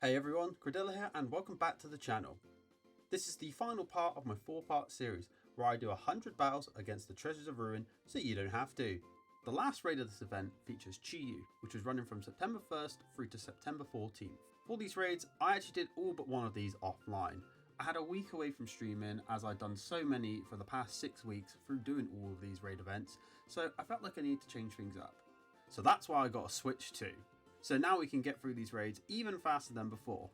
Hey everyone, Cridila here and welcome back to the channel. This is the final part of my 4-part series where I do 100 battles against the Treasures of Ruin so you don't have to. The last raid of this event features Chiyu, which was running from September 1st through to September 14th. For these raids, I actually did all but one of these offline. I had a week away from streaming as I'd done so many for the past 6 weeks through doing all of these raid events, so I felt like I needed to change things up. So that's why I got a Switch 2. So now we can get through these raids even faster than before.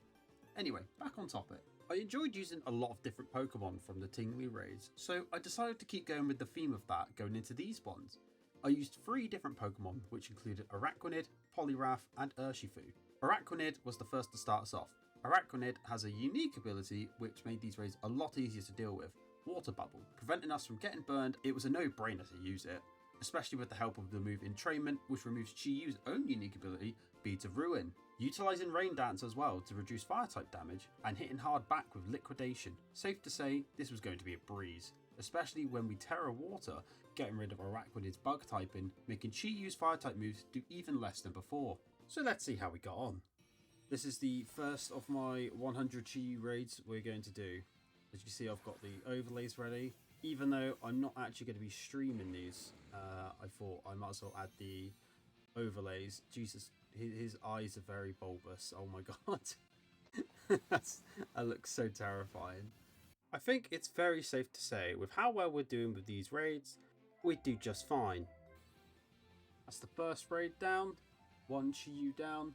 Anyway, back on topic. I enjoyed using a lot of different Pokemon from the Tingly raids, so I decided to keep going with the theme of that going into these ones. I used 3 different Pokemon, which included Araquanid, Poliwrath and Urshifu. Araquanid was the first to start us off. Araquanid has a unique ability which made these raids a lot easier to deal with, Water Bubble. Preventing us from getting burned, it was a no-brainer to use it, especially with the help of the move Entrainment, which removes Chiyu's own unique ability, Beads of Ruin. Utilising Rain Dance as well to reduce fire-type damage, and hitting hard back with Liquidation. Safe to say, this was going to be a breeze, especially when we Tera Water, getting rid of Araquanid's bug typing, making Chiyu's fire-type moves do even less than before. So let's see how we got on. This is the first of my 100 Chiyu raids we're going to do. As you can see, I've got the overlays ready. Even though I'm not actually going to be streaming these, I thought I might as well add the overlays. Jesus, his eyes are very bulbous. Oh my god. That looks so terrifying. I think it's very safe to say, with how well we're doing with these raids, we do just fine. That's the first raid down. 1 Chiyu down.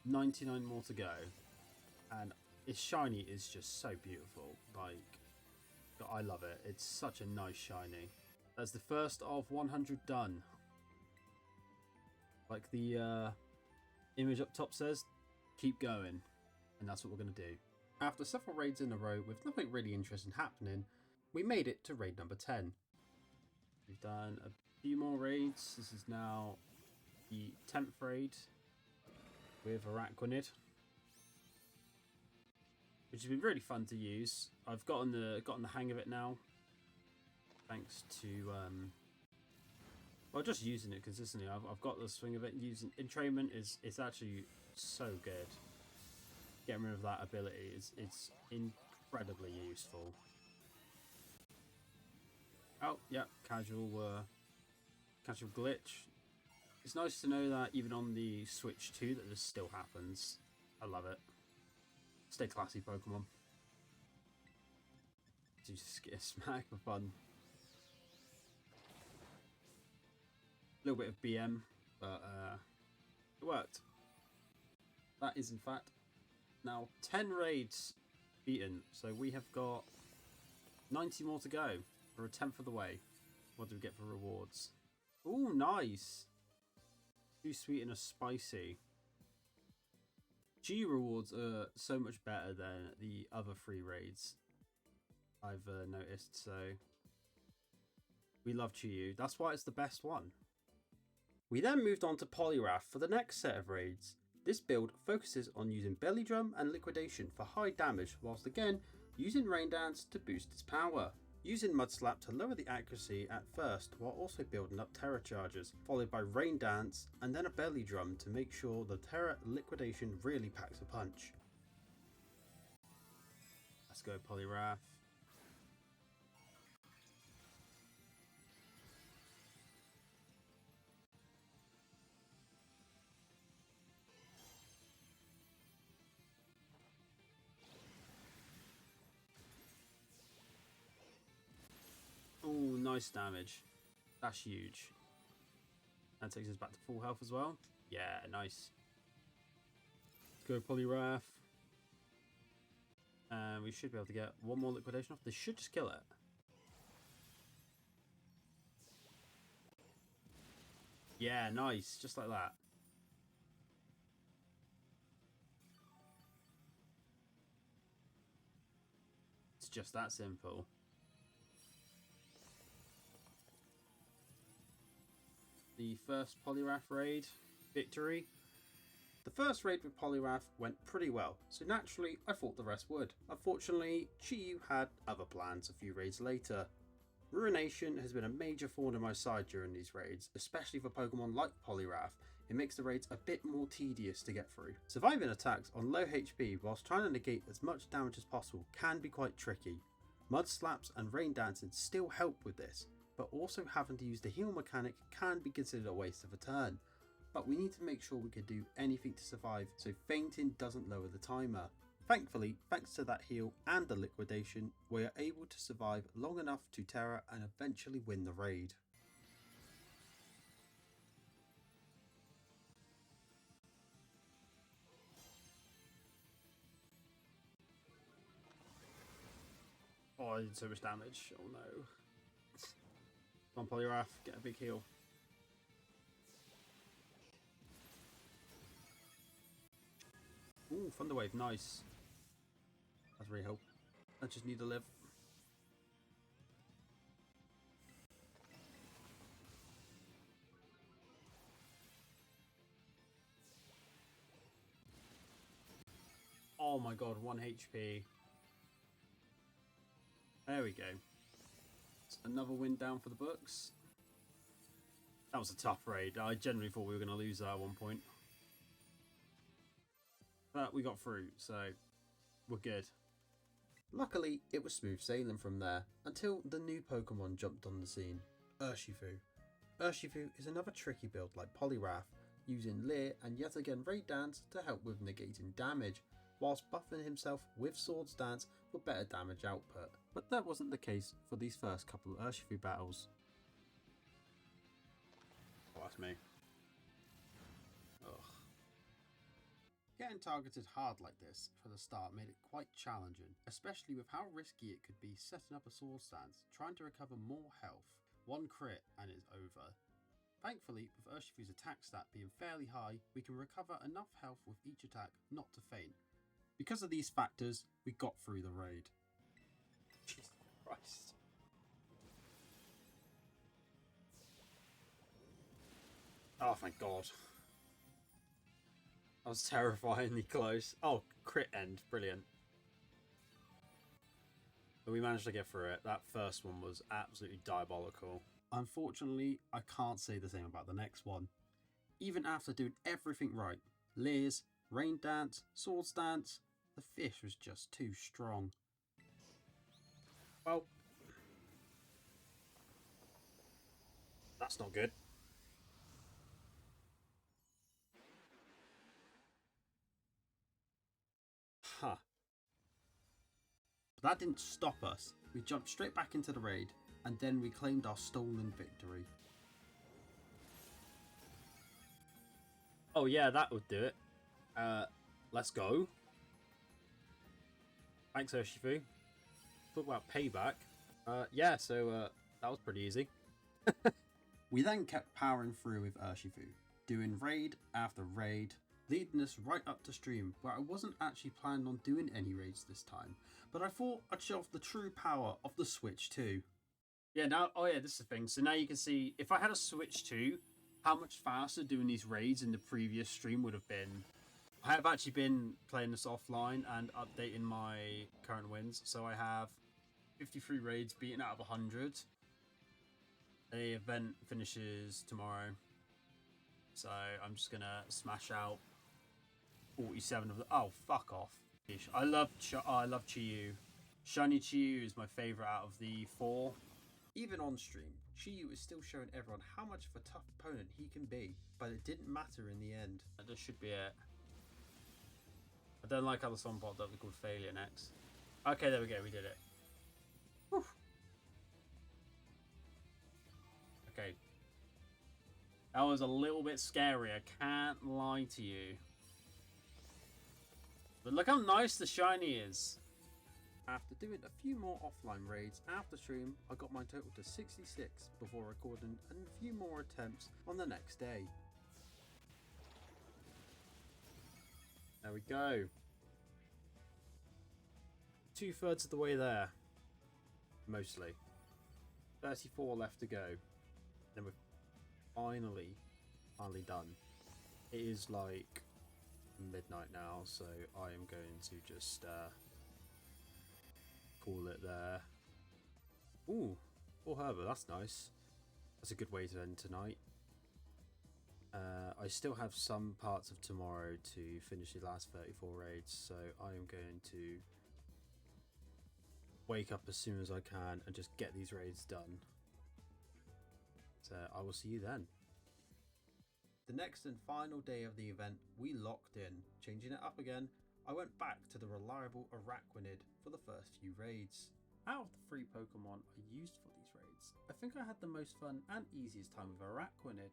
99 more to go. And its shiny is just so beautiful. Like, I love it. It's such a nice shiny. That's the first of 100 done. Like the image up top says, keep going. And that's what we're going to do. After several raids in a row with nothing really interesting happening, we made it to raid number 10. We've done a few more raids. This is now the 10th raid with Araquanid, which has been really fun to use. I've gotten the hang of it now, thanks to well, just using it consistently. I've got the swing of it. Using Entrainment it's actually so good. Getting rid of that ability it's incredibly useful. Oh yeah, casual glitch. It's nice to know that even on the Switch 2 that this still happens. I love it. Stay classy, Pokemon. Just get a smack for fun. A little bit of BM, but it worked. That is in fact now 10 raids beaten, so we have got 90 more to go. We're a 10th of the way. What do we get for rewards? Ooh, nice! Too sweet and a spicy. Chiyu rewards are so much better than the other 3 raids I've noticed, so we love Chiyu. That's why it's the best one. We then moved on to Poliwrath for the next set of raids. This build focuses on using Belly Drum and Liquidation for high damage, whilst again using Rain Dance to boost its power. Using Mud Slap to lower the accuracy at first while also building up Terra charges, followed by Rain Dance and then a Belly Drum to make sure the Terra Liquidation really packs a punch. Let's go Poliwrath. Oh, nice damage. That's huge. That takes us back to full health as well. Yeah, nice. Let's go Poliwrath. And we should be able to get one more Liquidation off. This should just kill it. Yeah, nice. Just like that. It's just that simple. The first Poliwrath raid victory. The first raid with Poliwrath went pretty well, so naturally I thought the rest would. Unfortunately, Chiyu had other plans a few raids later. Ruination has been a major thorn in my side during these raids, especially for Pokemon like Poliwrath. It makes the raids a bit more tedious to get through. Surviving attacks on low HP whilst trying to negate as much damage as possible can be quite tricky. Mud slaps and rain dancing still help with this, but also having to use the heal mechanic can be considered a waste of a turn. But we need to make sure we can do anything to survive so fainting doesn't lower the timer. Thankfully, thanks to that heal and the liquidation, we are able to survive long enough to Tera and eventually win the raid. Oh, I did so much damage. Oh no. Come on, Polyrath, get a big heal. Ooh, Thunderwave, nice. That's really helpful. I just need to live. Oh my god, 1 HP. There we go. It's another win down for the books. That was a tough raid. I generally thought we were going to lose that at one point. But we got through, so we're good. Luckily, it was smooth sailing from there, until the new Pokemon jumped on the scene, Urshifu. Urshifu is another tricky build like Poliwrath, using Leer and yet again Raid Dance to help with negating damage, whilst buffing himself with Swords Dance for better damage output. But that wasn't the case for these first couple of Urshifu battles. Oh, that's me. Ugh. Getting targeted hard like this for the start made it quite challenging, especially with how risky it could be setting up a sword stance, trying to recover more health. One crit and it's over. Thankfully, with Urshifu's attack stat being fairly high, we can recover enough health with each attack not to faint. Because of these factors, we got through the raid. Jesus Christ. Oh, thank God. That was terrifyingly close. Oh, crit end. Brilliant. But we managed to get through it. That first one was absolutely diabolical. Unfortunately, I can't say the same about the next one. Even after doing everything right, Leers, Rain Dance, Swords Dance, the fish was just too strong. Well, that's not good. Huh. But that didn't stop us. We jumped straight back into the raid, and then we claimed our stolen victory. Oh yeah, that would do it. Let's go. Thanks, Urshifu. Talk about payback. Yeah, so that was pretty easy. We then kept powering through with Urshifu, doing raid after raid, leading us right up to stream, where I wasn't actually planning on doing any raids this time, but I thought I'd show off the true power of the Switch 2. Yeah, now, oh yeah, this is the thing. So now you can see, if I had a Switch 2, how much faster doing these raids in the previous stream would have been. I have actually been playing this offline and updating my current wins. So I have 53 raids beaten out of 100. The event finishes tomorrow. So I'm just going to smash out 47 of them. Oh, fuck off. I love Chiyu. Shiny Chiyu is my favourite out of the 4. Even on stream, Chiyu is still showing everyone how much of a tough opponent he can be, but it didn't matter in the end. That should be it. I don't like how the song popped up called Failure next. Okay, there we go, we did it. Whew. Okay. That was a little bit scary, I can't lie to you. But look how nice the shiny is. After doing a few more offline raids after stream, I got my total to 66 before recording a few more attempts on the next day. There we go. 2/3 of the way there. Mostly. 34 left to go. Then we're finally done. It is like midnight now, so I am going to just call it there. Ooh, Full Herbert, that's nice. That's a good way to end tonight. I still have some parts of tomorrow to finish the last 34 raids, so I am going to wake up as soon as I can and just get these raids done. So I will see you then. The next and final day of the event, we locked in. Changing it up again, I went back to the reliable Araquanid for the first few raids. Out of the 3 Pokemon I used for these raids, I think I had the most fun and easiest time with Araquanid.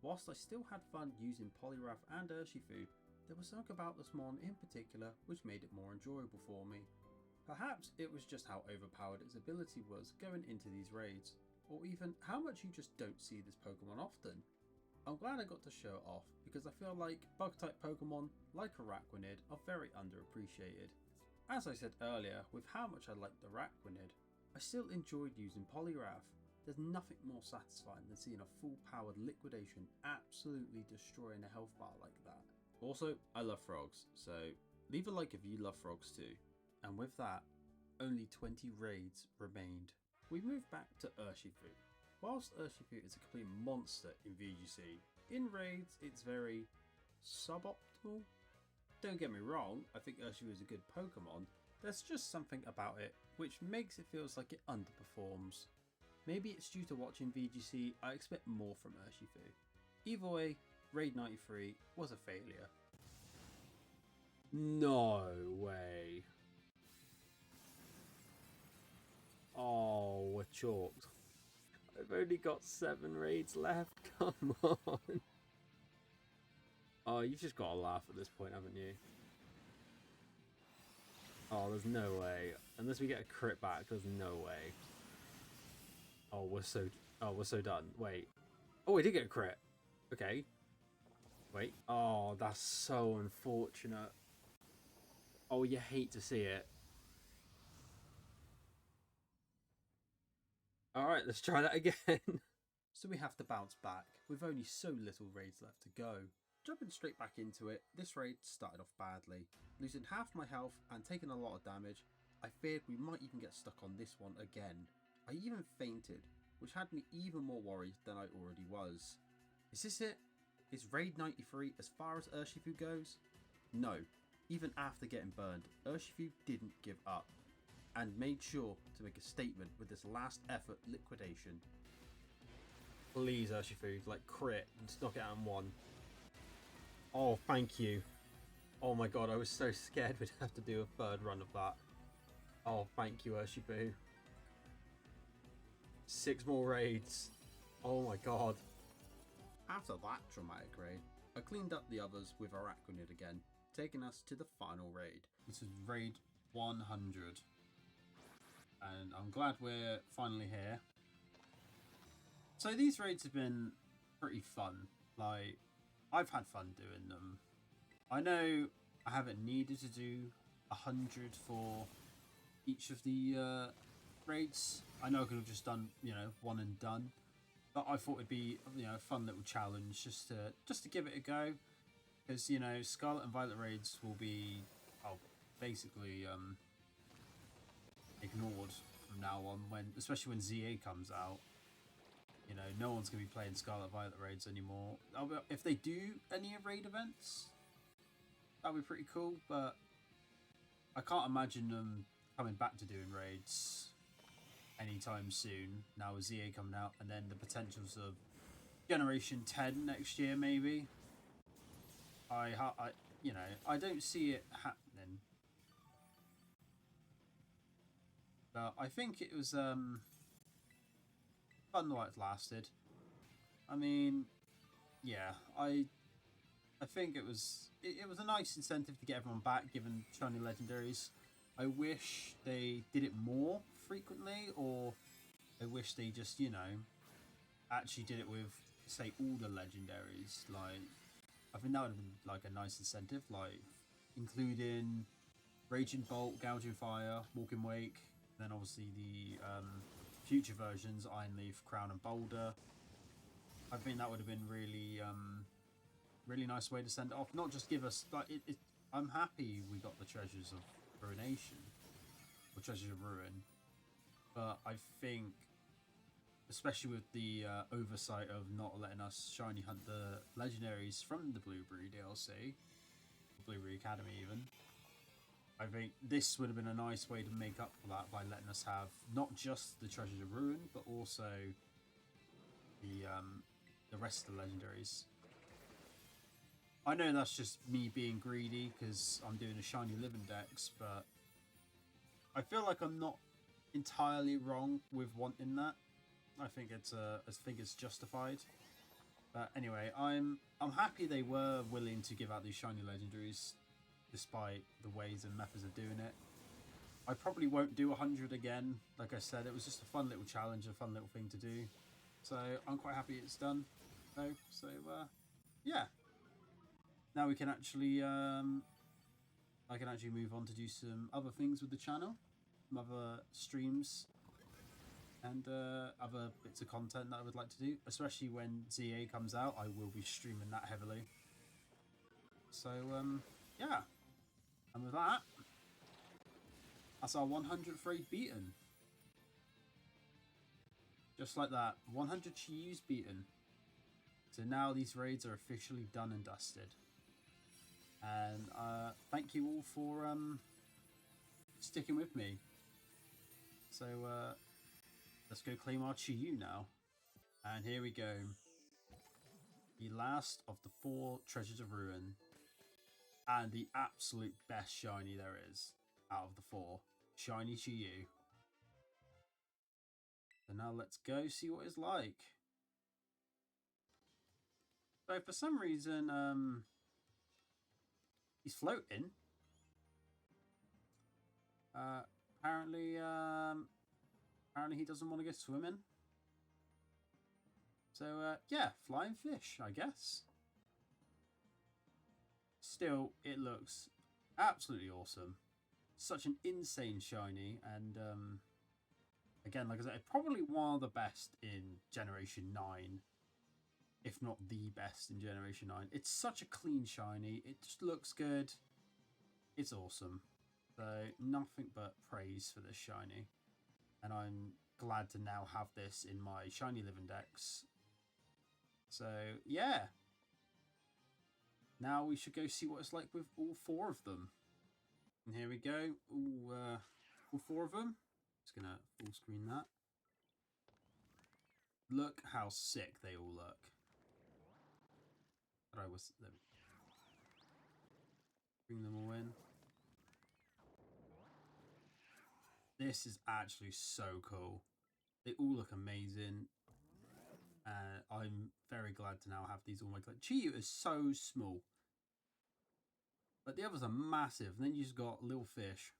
Whilst I still had fun using Poliwrath and Urshifu, there was something about this mon in particular which made it more enjoyable for me. Perhaps it was just how overpowered its ability was going into these raids, or even how much you just don't see this Pokemon often. I'm glad I got to show it off because I feel like bug-type Pokemon like Araquanid are very underappreciated. As I said earlier, with how much I liked Araquanid, I still enjoyed using Poliwrath. There's nothing more satisfying than seeing a full-powered liquidation absolutely destroying a health bar like that. Also, I love frogs, so leave a like if you love frogs too. And with that, only 20 raids remained. We moved back to Urshifu. Whilst Urshifu is a complete monster in VGC, in raids it's very suboptimal. Don't get me wrong, I think Urshifu is a good Pokemon. There's just something about it which makes it feels like it underperforms. Maybe it's due to watching VGC, I expect more from Urshifu. Either way, Raid 93 was a failure. No way. Oh, we're chalked. I've only got 7 raids left, come on. Oh, you've just got to laugh at this point, haven't you? Oh, there's no way. Unless we get a crit back, there's no way. Oh, we're so done. Wait. Oh, we did get a crit. Okay. Wait. Oh, that's so unfortunate. Oh, you hate to see it. Alright, let's try that again. So we have to bounce back, with only so little raids left to go. Jumping straight back into it, this raid started off badly. Losing half my health and taking a lot of damage, I feared we might even get stuck on this one again. I even fainted, which had me even more worried than I already was. Is this it? Is Raid 93 as far as Urshifu goes? No, even after getting burned, Urshifu didn't give up, and made sure to make a statement with this last effort liquidation. Please Urshifu, like crit and just knock it out in one. Oh, thank you. Oh my god, I was so scared we'd have to do a 3rd run of that. Oh, thank you Urshifu. 6 more raids. Oh my god. After that traumatic raid, I cleaned up the others with Araquanid again, taking us to the final raid. This is raid 100. And I'm glad we're finally here. So these raids have been pretty fun. Like, I've had fun doing them. I know I haven't needed to do 100 for each of the raids. I know I could have just done, you know, one and done. But I thought it'd be, you know, a fun little challenge just to give it a go. Because, you know, Scarlet and Violet raids will be, basically ignored from now on, especially when ZA comes out. You know, no one's going to be playing Scarlet Violet raids anymore. If they do any raid events, that'd be pretty cool, but I can't imagine them coming back to doing raids anytime soon. Now with ZA coming out, and then the potentials of Generation 10 next year, maybe. You know, I don't see it happening. But I think it was fun while it lasted. I mean, yeah, I think it was a nice incentive to get everyone back, given shiny legendaries. I wish they did it more frequently, or I wish they just, you know, actually did it with, say, all the legendaries. Like, I think that would have been like a nice incentive, like including Raging Bolt, Gouging Fire, Walking Wake, then obviously the future versions, Iron Leaf, Crown and Boulder. I think that would have been really really nice way to send it off. Not just give us like I'm happy we got the Treasures of Ruination, or Treasures of Ruin, but I think especially with the oversight of not letting us shiny hunt the legendaries from the Blueberry DLC, Blueberry Academy even. I think this would have been a nice way to make up for that by letting us have not just the Treasures of Ruin, but also the rest of the legendaries. I know that's just me being greedy because I'm doing a shiny living dex, but I feel like I'm not entirely wrong with wanting that. I think it's justified. But anyway, I'm happy they were willing to give out these shiny legendaries, despite the ways and methods of doing it. I probably won't do 100 again. Like I said, it was just a fun little challenge, a fun little thing to do. So I'm quite happy it's done, though. So yeah. Now we can actually, I can actually move on to do some other things with the channel, some other streams, and other bits of content that I would like to do. Especially when ZA comes out, I will be streaming that heavily. So yeah, and with that, that's our 100th raid beaten. Just like that, 100 Chiyus beaten. So now these raids are officially done and dusted. And thank you all for sticking with me. So let's go claim our Chiyu now. And here we go. The last of the 4 Treasures of Ruin. And the absolute best shiny there is out of the 4. Shiny Chiyu. So now let's go see what it's like. So for some reason, he's floating. Apparently he doesn't want to go swimming. So yeah, flying fish, I guess. Still, it looks absolutely awesome. Such an insane shiny, and again, like I said, probably one of the best in Generation 9, if not the best in Generation 9. It's such a clean shiny. It just looks good. It's awesome. So nothing but praise for this shiny. And I'm glad to now have this in my shiny living dex. So yeah. Now we should go see what it's like with all 4 of them. And here we go. All 4 of them. Just gonna full screen that. Look how sick they all look. But I was bring them all in. This is actually so cool. They all look amazing. I'm very glad to now have these all my collection. Chiyu is so small. But the others are massive. And then you just got little fish.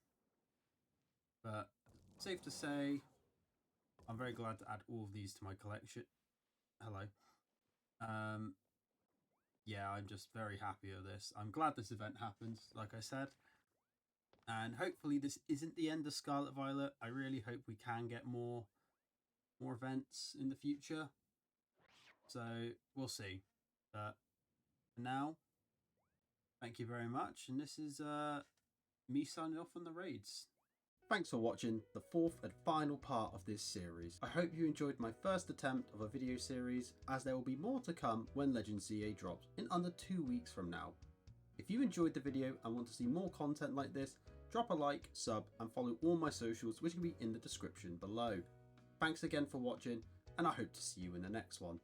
But safe to say, I'm very glad to add all of these to my collection. Hello. Yeah, I'm just very happy with this. I'm glad this event happened, like I said. And hopefully this isn't the end of Scarlet Violet. I really hope we can get more events in the future. So we'll see. But for now, thank you very much. And this is me signing off on the raids. Thanks for watching the 4th and final part of this series. I hope you enjoyed my first attempt of a video series, as there will be more to come when Legend ZA drops in under 2 weeks from now. If you enjoyed the video and want to see more content like this, drop a like, sub and follow all my socials, which can be in the description below. Thanks again for watching, and I hope to see you in the next one.